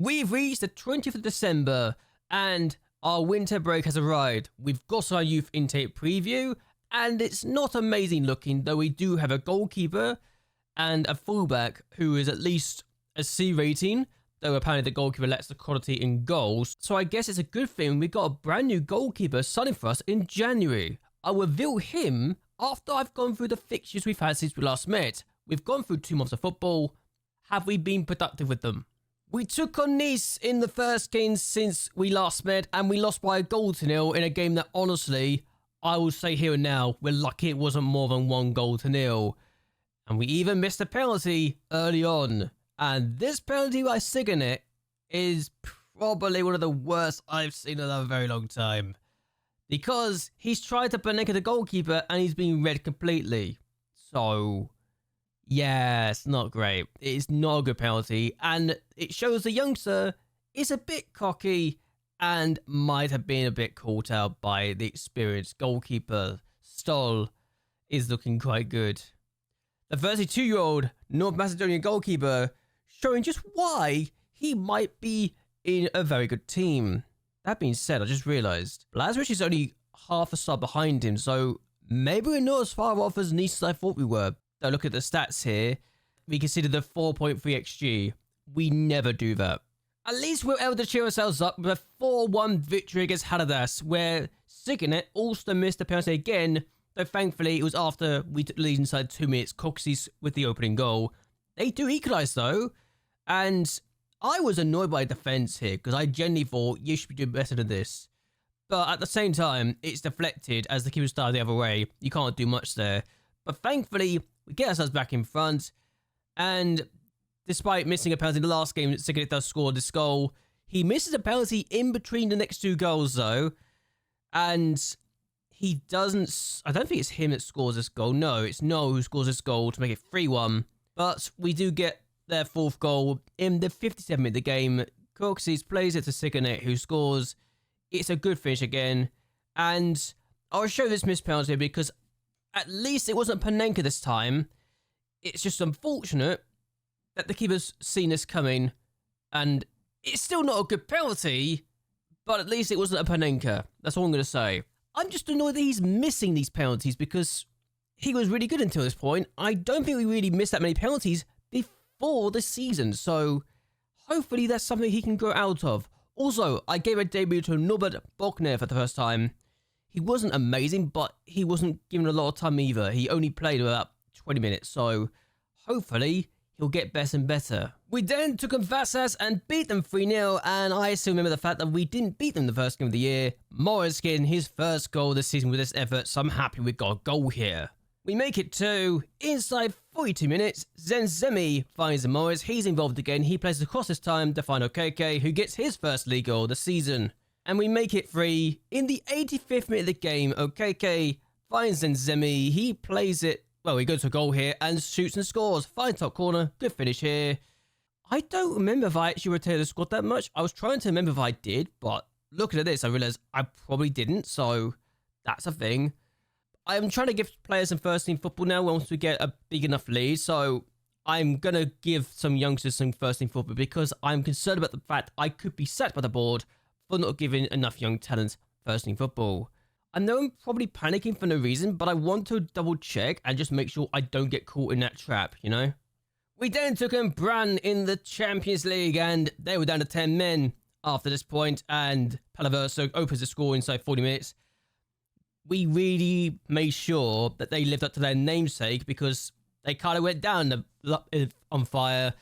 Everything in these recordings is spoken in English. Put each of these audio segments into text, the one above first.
We've reached the 20th of December and our winter break has arrived. We've got our youth intake preview and it's not amazing looking, though we do have a goalkeeper and a fullback who is at least a C rating, though apparently the goalkeeper lacks the quality in goals. So I guess it's a good thing we got a brand new goalkeeper signing for us in January. I'll reveal him after I've gone through the fixtures we've had since we last met. We've gone through 2 months of football. Have we been productive with them? We took on Nice in the first game since we last met, and we lost by a goal to nil in a game that, honestly, I will say here and now, we're lucky it wasn't more than 1 goal to nil. And we even missed a penalty early on. And this penalty by Siganet is probably one of the worst I've seen in a very long time. Because he's tried to Panenka the goalkeeper and he's been red completely. So, yeah, it's not great. It's not a good penalty. And it shows the youngster is a bit cocky and might have been a bit caught out by the experienced goalkeeper. Stoll is looking quite good. The 32-year-old North Macedonian goalkeeper showing just why he might be in a very good team. That being said, I just realised Blazwich is only half a star behind him, so maybe we're not as far off as Nice as I thought we were. Though look at the stats here. We consider the 4.3 XG. We never do that. At least we're able to cheer ourselves up with a 4-1 victory against Halidas, where Siganet also missed a penalty again, though thankfully it was after we took the lead inside 2 minutes, Coxey's with the opening goal. They do equalise though, and I was annoyed by defence here because I genuinely thought you should be doing better than this. But at the same time, it's deflected as the keeper started the other way. You can't do much there. But thankfully, we get ourselves back in front, and despite missing a penalty in the last game, Siganet does score this goal. He misses a penalty in between the next 2 goals though, and he doesn't... I don't think it's him that scores this goal. No, it's Noah who scores this goal to make it 3-1. But we do get their 4th goal in the 57th minute of the game. Coxey plays it to Siganet, who scores. It's a good finish again. And I'll show this missed penalty because at least it wasn't Panenka this time. It's just unfortunate that the keeper's seen this coming. And it's still not a good penalty, but at least it wasn't a Panenka. That's all I'm going to say. I'm just annoyed that he's missing these penalties because he was really good until this point. I don't think we really missed that many penalties before the season, so hopefully that's something he can grow out of. Also, I gave a debut to Norbert Bochner for the first time. He wasn't amazing, but he wasn't given a lot of time either. He only played about 20 minutes, so hopefully he'll get better and better. We then took on Vassas and beat them 3-0, and I still remember the fact that we didn't beat them the first game of the year. Morris getting his first goal this season with this effort, so I'm happy we got a goal here. We make it 2. Inside 42 minutes, Zenzemi finds Morris. He's involved again. He plays across this time to find Okeke, who gets his first league goal of the season. And we make it 3. In the 85th minute of the game, Okeke finds Zenzemi. He plays it... Well, he goes to a goal here and shoots and scores. Fine top corner. Good finish here. I don't remember if I actually rotated the squad that much. I was trying to remember if I did, but looking at this, I realised I probably didn't, so that's a thing. I'm trying to give players some first-team football now once we get a big enough lead, so I'm going to give some youngsters some first-team football because I'm concerned about the fact I could be sacked by the board for not giving enough young talents first-team football. I know I'm probably panicking for no reason, but I want to double-check and just make sure I don't get caught in that trap, you know? We then took on BaN in the Champions League, and they were down to 10 men after this point, and Palaverso opens the score inside 40 minutes. We really made sure that they lived up to their namesake because they kind of went down on fire,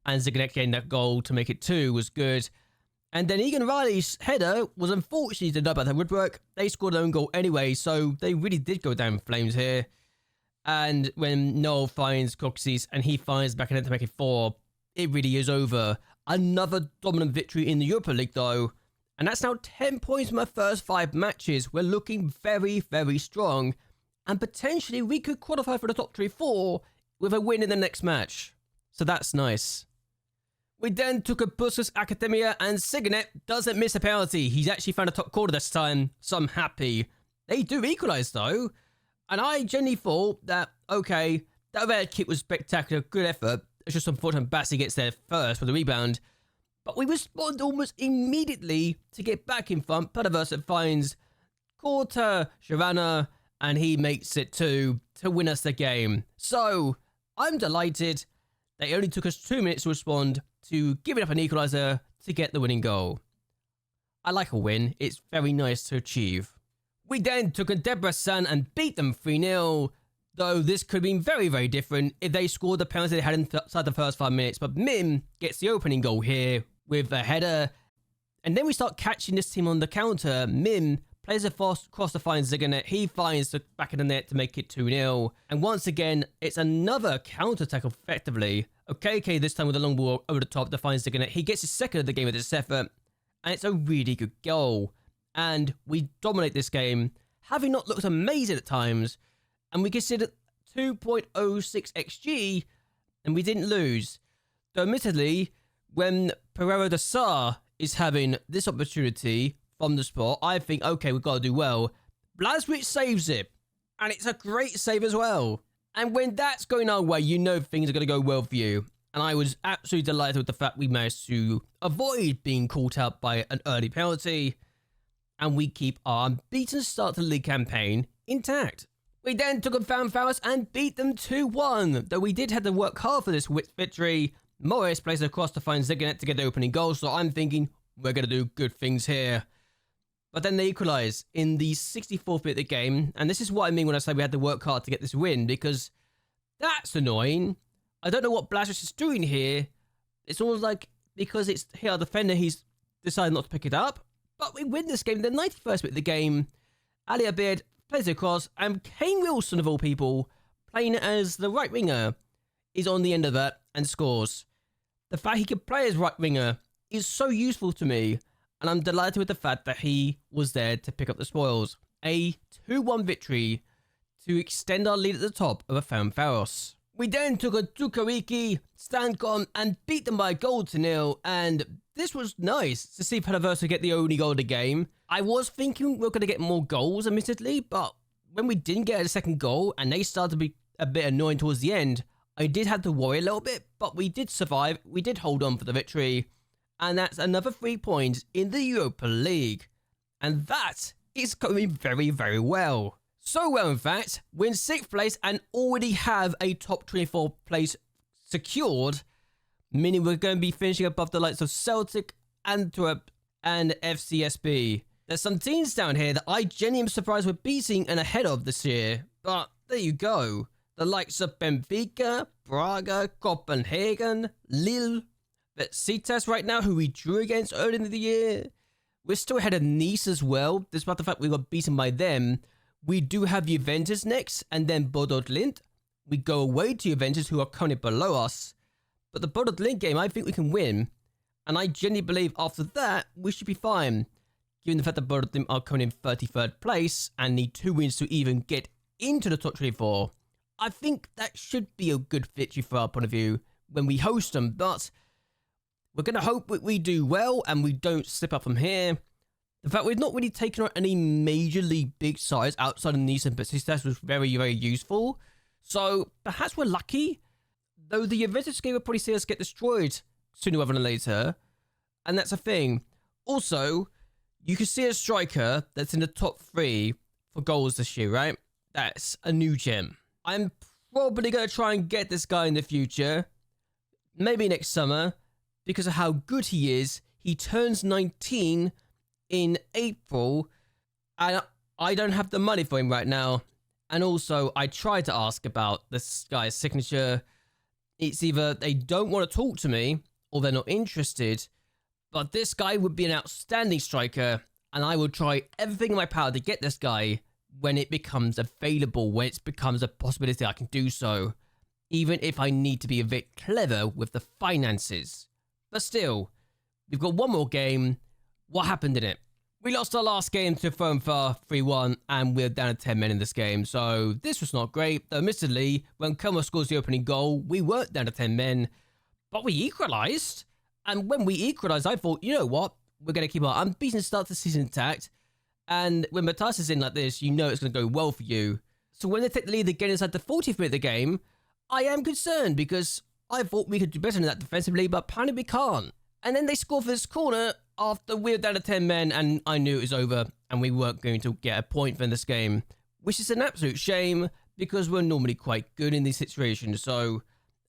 and Ziganek getting that goal to make it 2 was good. And then Egan Riley's header was unfortunately denied by the woodwork. They scored their own goal anyway, so they really did go down in flames here. And when Noel finds Coxey's and he finds back in it to make it 4, it really is over. Another dominant victory in the Europa League though. And that's now 10 points from our first 5 matches. We're looking very, very strong. And potentially we could qualify for the top 3-4 with a win in the next match. So that's nice. We then took a Busquets Academia and Siganet doesn't miss a penalty. He's actually found a top corner this time, so I'm happy. They do equalise though. And I genuinely thought that, okay, that overhead kick was spectacular, good effort. It's just unfortunate Bassi gets there first with the rebound. But we respond almost immediately to get back in front. Budapest finds Korta Sharana, and he makes it to win us the game. So I'm delighted. They only took us 2 minutes to respond to giving up an equaliser to get the winning goal. I like a win. It's very nice to achieve. We then took a Debrecen and beat them 3-0, though this could have been very, very different if they scored the penalty they had inside the first 5 minutes. But Mim gets the opening goal here with a header, and then we start catching this team on the counter. Mim plays a fast cross to find Ziganet. He finds the back of the net to make it 2-0. And once again, it's another counter-attack effectively. Okay, this time with a long ball over the top to find Ziganet. He gets his second of the game with this effort, and it's a really good goal. And we dominate this game, having not looked amazing at times, and we considered 2.06 XG, and we didn't lose. Though admittedly, when Pereira de Sá is having this opportunity from the spot, I think, okay, we've got to do well. Blazwicz saves it, and it's a great save as well. And when that's going our way, you know things are going to go well for you. And I was absolutely delighted with the fact we managed to avoid being caught out by an early penalty, and we keep our unbeaten start to the league campaign intact. We then took on Fanfaros and beat them 2-1, though we did have to work hard for this victory. Morris plays across to find Ziganet to get the opening goal, so I'm thinking we're going to do good things here. But then they equalise in the 64th minute of the game, and this is what I mean when I say we had to work hard to get this win, because that's annoying. I don't know what Blazwicz is doing here. It's almost like because it's here our defender, he's decided not to pick it up. But we win this game in the 91st minute of the game. Ali Abid plays it across, and Kane Wilson, of all people, playing as the right winger, is on the end of that and scores. The fact he can play as right winger is so useful to me, and I'm delighted with the fact that he was there to pick up the spoils. A 2-1 victory to extend our lead at the top of a Fanfaros. We then took a Dukariki, Stancom, and beat them by a goal to 0, and this was nice to see Panaversa get the only goal of the game. I was thinking we were going to get more goals, admittedly, but when we didn't get a second goal and they started to be a bit annoying towards the end, I did have to worry a little bit, but we did survive. We did hold on for the victory, and that's another 3 points in the Europa League. And that is going very, very well. So well, in fact, we're in 6th place and already have a top 24 place secured, meaning we're going to be finishing above the likes of Celtic, Antwerp, and FCSB. There's some teams down here that I genuinely am surprised we're beating and ahead of this year, but there you go. The likes of Benfica, Braga, Copenhagen, Lille, Besiktas right now, who we drew against early in the year. We're still ahead of Nice as well, despite the fact we got beaten by them. We do have Juventus next, and then Bodo Glimt. We go away to Juventus, who are currently below us. But the Bodo Glimt game, I think we can win. And I genuinely believe after that, we should be fine. Given the fact that Bodo Glimt are coming in 33rd place and need 2 wins to even get into the top 24. I think that should be a good victory for our point of view when we host them. But we're going to hope that we do well and we don't slip up from here. The fact we've not really taken on any majorly big sides outside of Nice and Besiktas was very, very useful. So perhaps we're lucky. Though the Juventus game will probably see us get destroyed sooner rather than later. And that's a thing. Also, you can see a striker that's in the top 3 for goals this year, right? That's a new gem. I'm probably going to try and get this guy in the future. Maybe next summer. Because of how good he is. He turns 19 in April, and I don't have the money for him right now. And also, I tried to ask about this guy's signature. It's either they don't want to talk to me, or they're not interested. But this guy would be an outstanding striker, and I will try everything in my power to get this guy when it becomes available, when it becomes a possibility I can do so. Even if I need to be a bit clever with the finances. But still, we've got one more game. What happened in it? We lost our last game to Fanfar 3-1, and we're down to 10 men in this game, so this was not great. Though, admittedly, when Como scores the opening goal, we weren't down to 10 men, but we equalised. And when we equalised, I thought, you know what? We're going to keep our unbeaten start to the season intact, and when Matas is in like this, you know it's going to go well for you. So when they take the lead again inside the 40th minute of the game, I am concerned, because I thought we could do better than that defensively, but apparently we can't. And then they scored for this corner after we were down to 10 men, and I knew it was over and we weren't going to get a point from this game, which is an absolute shame because we're normally quite good in these situations. So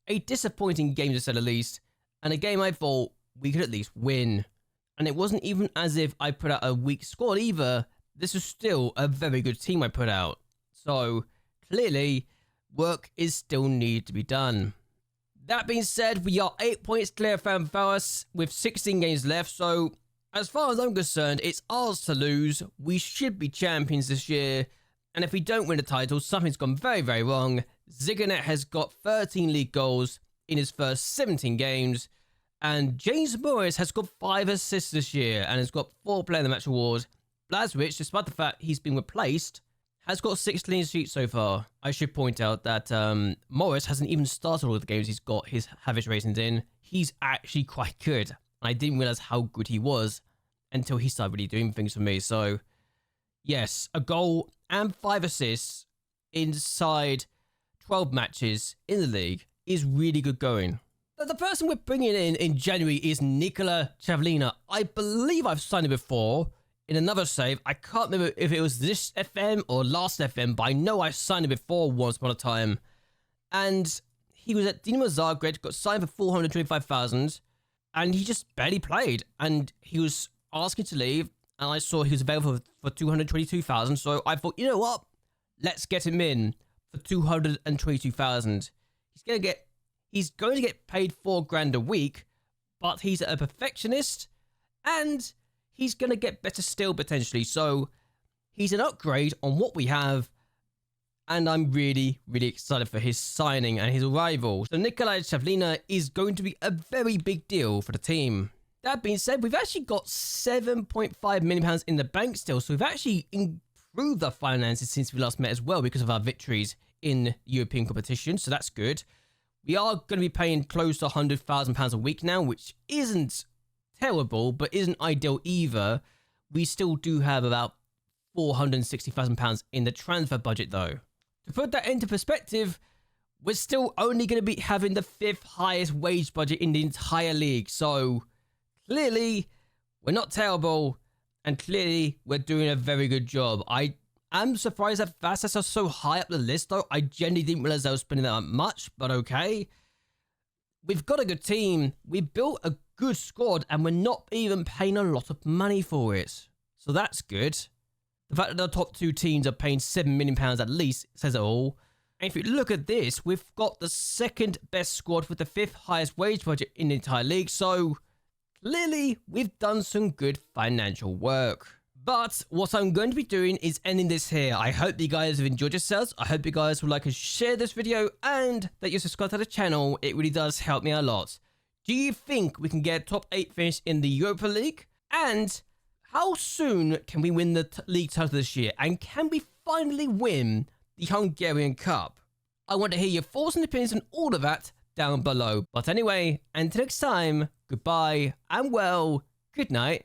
a disappointing game to say the least, and a game I thought we could at least win. And it wasn't even as if I put out a weak squad either. This was still a very good team I put out. So clearly, work is still needed to be done. That being said, we are 8 points clear from Valus with 16 games left. So as far as I'm concerned, it's ours to lose. We should be champions this year. And if we don't win the title, something's gone very, very wrong. Ziganet has got 13 league goals in his first 17 games. And James Morris has got 5 assists this year and has got 4 Player of the Match awards. Blazwich, despite the fact he's been replaced, has got 6 clean sheets so far. I should point out that Morris hasn't even started all of the games he's got his average ratings in. He's actually quite good. I didn't realize how good he was until he started really doing things for me. So, yes, a goal and 5 assists inside 12 matches in the league is really good going. The person we're bringing in January is Nikola Chavlina. I believe I've signed him before in another save. I can't remember if it was this FM or last FM, but I know I signed him before once upon a time. And he was at Dinamo Zagreb, got signed for 425,000, and he just barely played. And he was asking to leave, and I saw he was available for 222,000. So I thought, you know what? Let's get him in for 222,000. He's going to get paid $4,000 a week, but he's a perfectionist, and he's going to get better still potentially. So he's an upgrade on what we have, and I'm really, really excited for his signing and his arrival. So Nikolai Chavlina is going to be a very big deal for the team. That being said, we've actually got £7.5 million in the bank still, so we've actually improved our finances since we last met as well because of our victories in European competition, so that's good. We are going to be paying close to £100,000 a week now, which isn't terrible, but isn't ideal either. We still do have about £460,000 in the transfer budget, though. To put that into perspective, we're still only going to be having the 5th highest wage budget in the entire league. So clearly, we're not terrible, and clearly, we're doing a very good job. I'm surprised that Vasas are so high up the list, though. I genuinely didn't realize they were spending that much, but okay. We've got a good team. We built a good squad, and we're not even paying a lot of money for it. So that's good. The fact that the top 2 teams are paying £7 million at least says it all. And if you look at this, we've got the 2nd best squad with the 5th highest wage budget in the entire league. So clearly, we've done some good financial work. But what I'm going to be doing is ending this here. I hope you guys have enjoyed yourselves. I hope you guys would like to share this video and that you subscribe to the channel. It really does help me a lot. Do you think we can get top 8 finish in the Europa League? And how soon can we win the league title this year? And can we finally win the Hungarian Cup? I want to hear your thoughts and opinions on all of that down below. But anyway, until next time, goodbye and well, good night.